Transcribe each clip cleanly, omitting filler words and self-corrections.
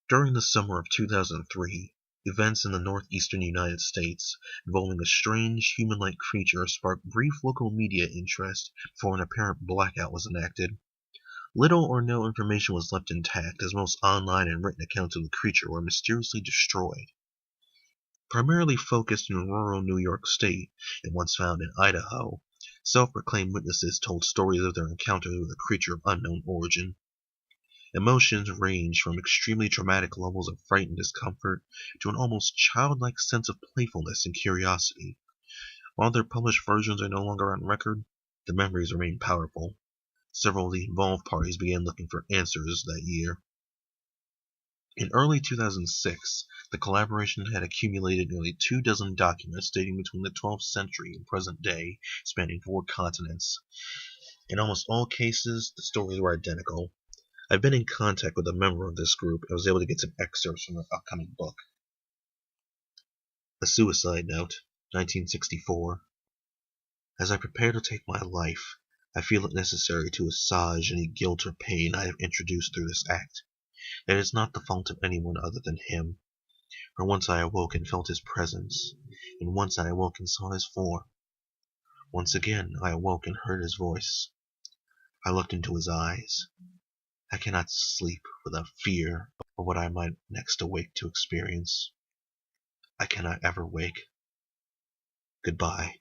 During the summer of 2003, events in the northeastern United States involving a strange human-like creature sparked brief local media interest before an apparent blackout was enacted. Little or no information was left intact, as most online and written accounts of the creature were mysteriously destroyed. Primarily focused in rural New York State and once found in Idaho, self-proclaimed witnesses told stories of their encounter with a creature of unknown origin. Emotions ranged from extremely traumatic levels of fright and discomfort to an almost childlike sense of playfulness and curiosity. While their published versions are no longer on record, the memories remain powerful. Several of the involved parties began looking for answers that year. In early 2006, the collaboration had accumulated nearly 24 documents dating between the 12th century and present day, spanning 4 continents. In almost all cases, the stories were identical. I've been in contact with a member of this group and was able to get some excerpts from their upcoming book. A Suicide Note, 1964. As I prepare to take my life, I feel it necessary to assuage any guilt or pain I have introduced through this act. It is not the fault of anyone other than him. For once I awoke and felt his presence, and once I awoke and saw his form. Once again I awoke and heard his voice. I looked into his eyes. I cannot sleep without fear of what I might next awake to experience. I cannot ever wake. Goodbye.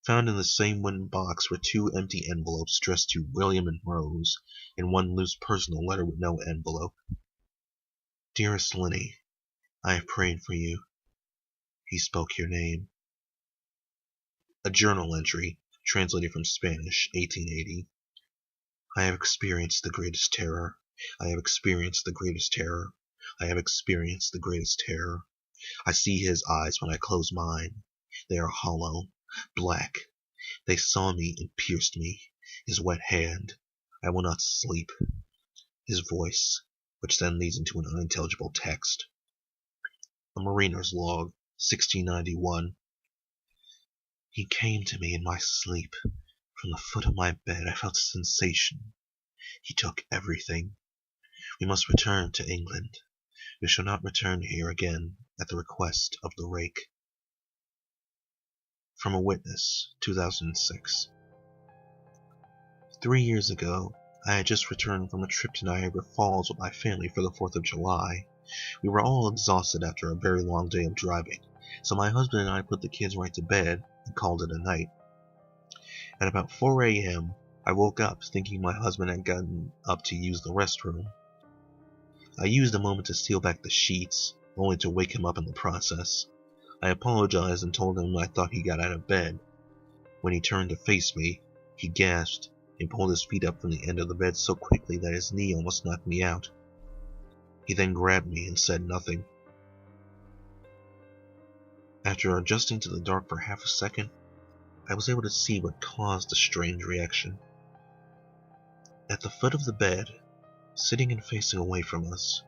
Found in the same wooden box were 2 empty envelopes addressed to William and Rose, and 1 loose personal letter with no envelope. Dearest Linny, I have prayed for you. He spoke your name. A journal entry, translated from Spanish, 1880. I have experienced the greatest terror. I have experienced the greatest terror. I have experienced the greatest terror. I see his eyes when I close mine. They are hollow, black. They saw me and pierced me. His wet hand. I will not sleep. His voice, which then leads into an unintelligible text. A mariner's log, 1691. He came to me in my sleep. From the foot of my bed I felt a sensation. He took everything. We must return to England. We shall not return here again at the request of the Rake. From a Witness, 2006. 3 years ago, I had just returned from a trip to Niagara Falls with my family for the 4th of July. We were all exhausted after a very long day of driving, so my husband and I put the kids right to bed and called it a night. At about 4 a.m., I woke up thinking my husband had gotten up to use the restroom. I used a moment to seal back the sheets, only to wake him up in the process. I apologized and told him I thought he got out of bed. When he turned to face me, he gasped and pulled his feet up from the end of the bed so quickly that his knee almost knocked me out. He then grabbed me and said nothing. After adjusting to the dark for half a second, I was able to see what caused the strange reaction. At the foot of the bed, sitting and facing away from us,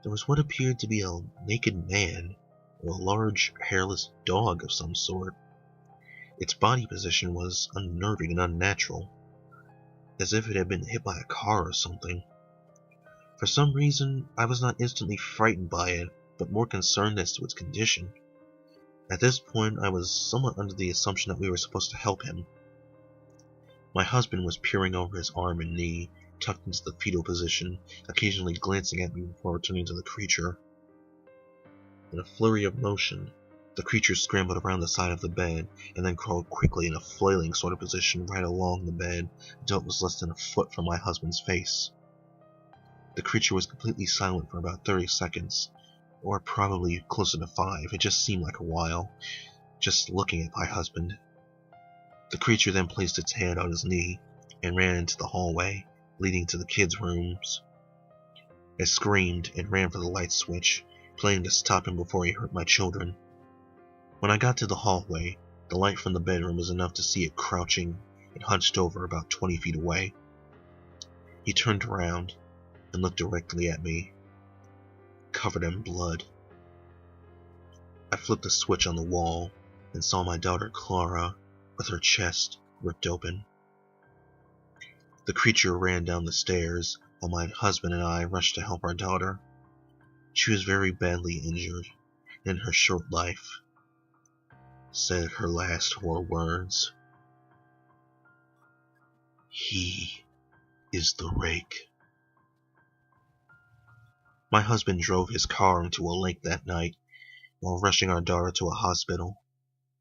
there was what appeared to be a naked man, or a large, hairless dog of some sort. Its body position was unnerving and unnatural, as if it had been hit by a car or something. For some reason, I was not instantly frightened by it, but more concerned as to its condition. At this point, I was somewhat under the assumption that we were supposed to help him. My husband was peering over his arm and knee, tucked into the fetal position, occasionally glancing at me before returning to the creature. In a flurry of motion, the creature scrambled around the side of the bed, and then crawled quickly in a flailing sort of position right along the bed until it was less than a foot from my husband's face. The creature was completely silent for about 30 seconds, or probably closer to 5, it just seemed like a while, just looking at my husband. The creature then placed its hand on his knee, and ran into the hallway, leading to the kids' rooms. I screamed and ran for the light switch, planning to stop him before he hurt my children. When I got to the hallway, the light from the bedroom was enough to see it crouching and hunched over about 20 feet away. He turned around and looked directly at me, covered in blood. I flipped the switch on the wall and saw my daughter Clara with her chest ripped open. The creature ran down the stairs, while my husband and I rushed to help our daughter. She was very badly injured, and in her short life, said her last 4 words. "He is the Rake." My husband drove his car into a lake that night while rushing our daughter to a hospital.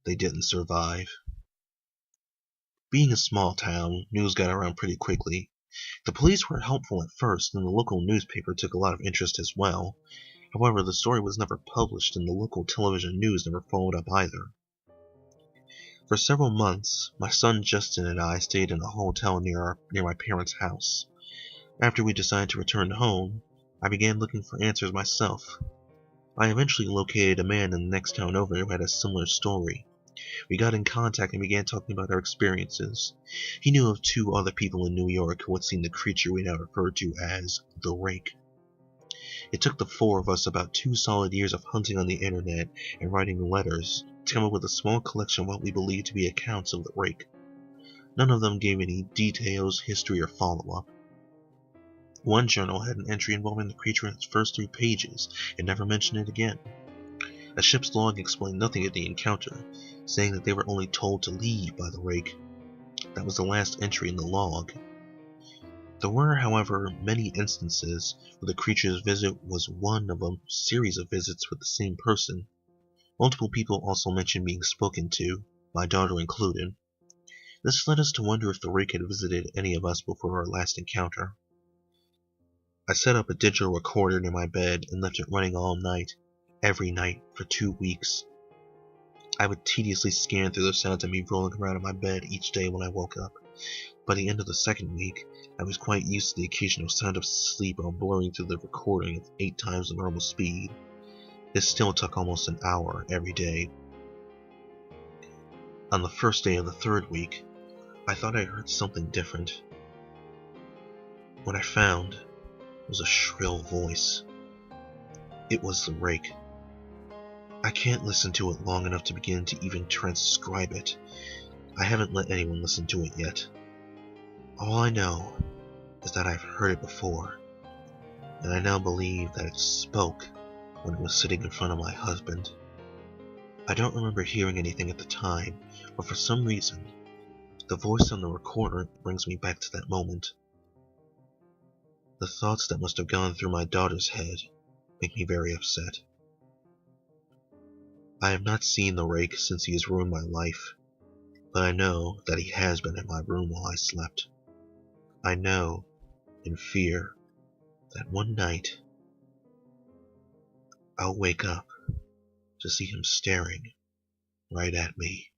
They didn't survive. Being a small town, news got around pretty quickly. The police were helpful at first, and the local newspaper took a lot of interest as well. However, the story was never published, and the local television news never followed up either. For several months, my son Justin and I stayed in a hotel near my parents' house. After we decided to return home, I began looking for answers myself. I eventually located a man in the next town over who had a similar story. We got in contact and began talking about our experiences. He knew of 2 other people in New York who had seen the creature we now refer to as the Rake. It took the 4 of us about 2 solid years of hunting on the internet and writing letters to come up with a small collection of what we believed to be accounts of the Rake. None of them gave any details, history, or follow-up. One journal had an entry involving the creature in its first 3 pages and never mentioned it again. A ship's log explained nothing of the encounter, saying that they were only told to leave by the Rake. That was the last entry in the log. There were, however, many instances where the creature's visit was one of a series of visits with the same person. Multiple people also mentioned being spoken to, my daughter included. This led us to wonder if the Rake had visited any of us before our last encounter. I set up a digital recorder near my bed and left it running all night, every night, for 2 weeks. I would tediously scan through the sounds of me rolling around in my bed each day when I woke up. By the end of the 2nd week, I was quite used to the occasional sound of sleep while blurring through the recording at 8 times the normal speed. This still took almost an hour every day. On the first day of the 3rd week, I thought I heard something different. What I found was a shrill voice. It was the Rake. I can't listen to it long enough to begin to even transcribe it. I haven't let anyone listen to it yet. All I know is that I've heard it before, and I now believe that it spoke when it was sitting in front of my husband. I don't remember hearing anything at the time, but for some reason, the voice on the recorder brings me back to that moment. The thoughts that must have gone through my daughter's head make me very upset. I have not seen the Rake since he has ruined my life, but I know that he has been in my room while I slept. I know, in fear, that one night I'll wake up to see him staring right at me.